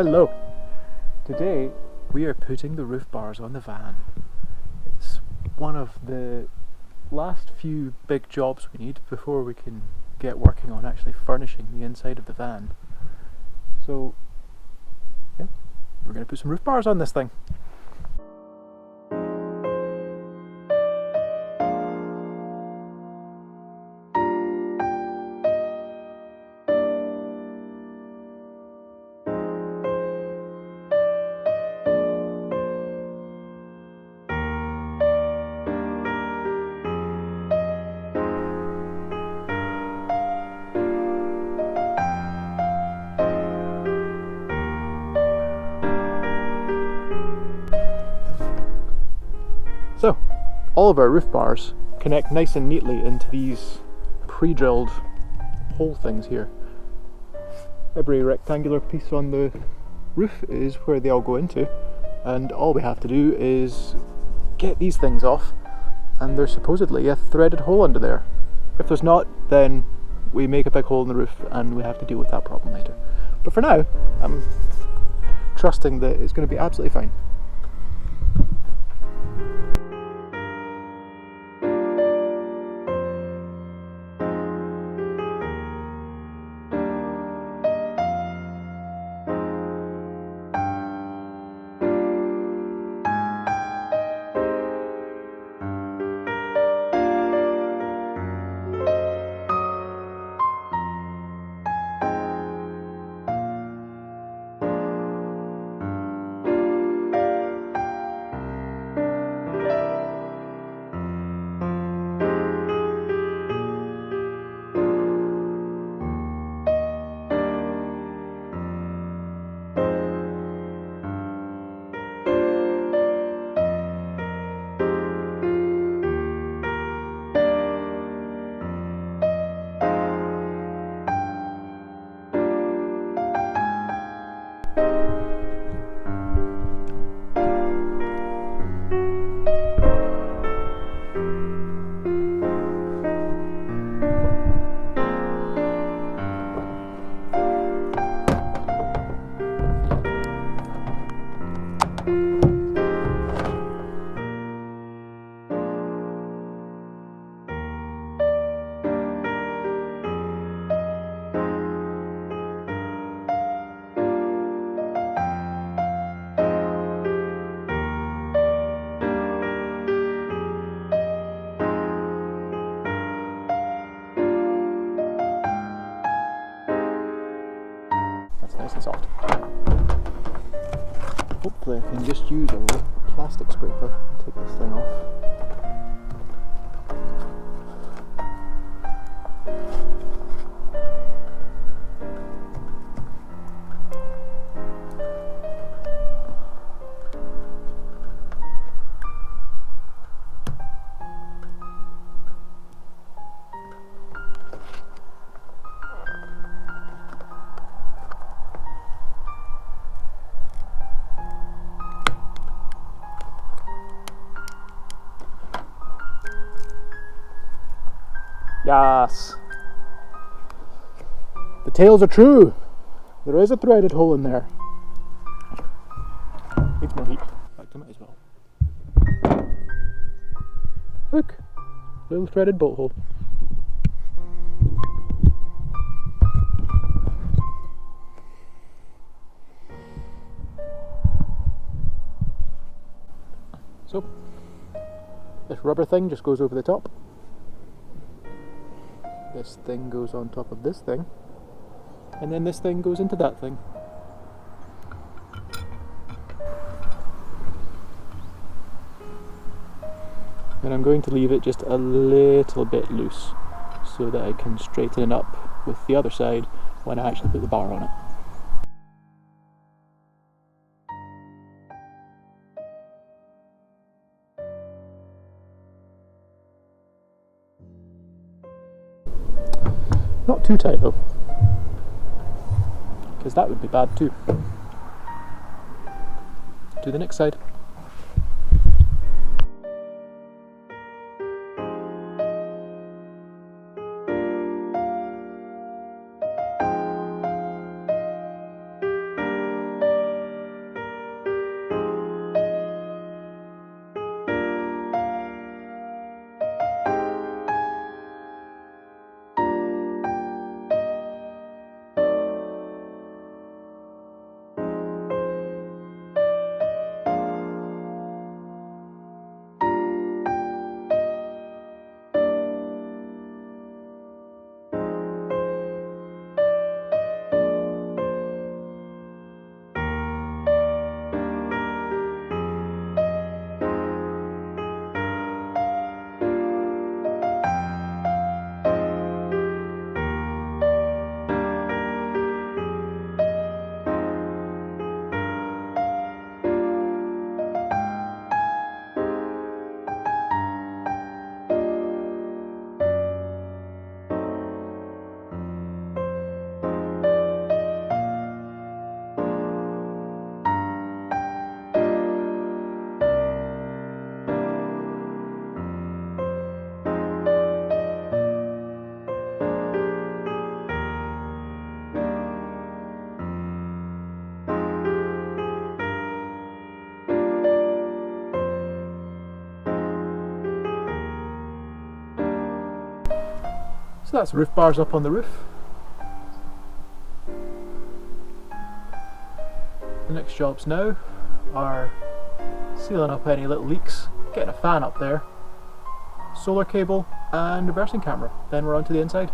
Hello! Today we are putting the roof bars on the van. It's one of the last few big jobs we need before we can get working on actually furnishing the inside of the van. So yeah, we're going to put some roof bars on this thing. So, all of our roof bars connect nice and neatly into these pre-drilled hole things here. Every rectangular piece on the roof is where they all go into, and all we have to do is get these things off, and there's supposedly a threaded hole under there. If there's not, then we make a big hole in the roof and we have to deal with that problem later. But for now, I'm trusting that it's going to be absolutely fine. That's nice and soft. Hopefully I can just use a plastic scraper and take this thing off. Yes! The tales are true! There is a threaded hole in there. Needs more heat. In fact, I might as well. Look! Little threaded bolt hole. So, this rubber thing just goes over the top. This thing goes on top of this thing, and then this thing goes into that thing. And I'm going to leave it just a little bit loose so that I can straighten it up with the other side when I actually put the bar on it. Not too tight though, because that would be bad too. To the next side. So that's roof bars up on the roof. The next jobs now are sealing up any little leaks, getting a fan up there, solar cable and reversing camera. Then we're on to the inside.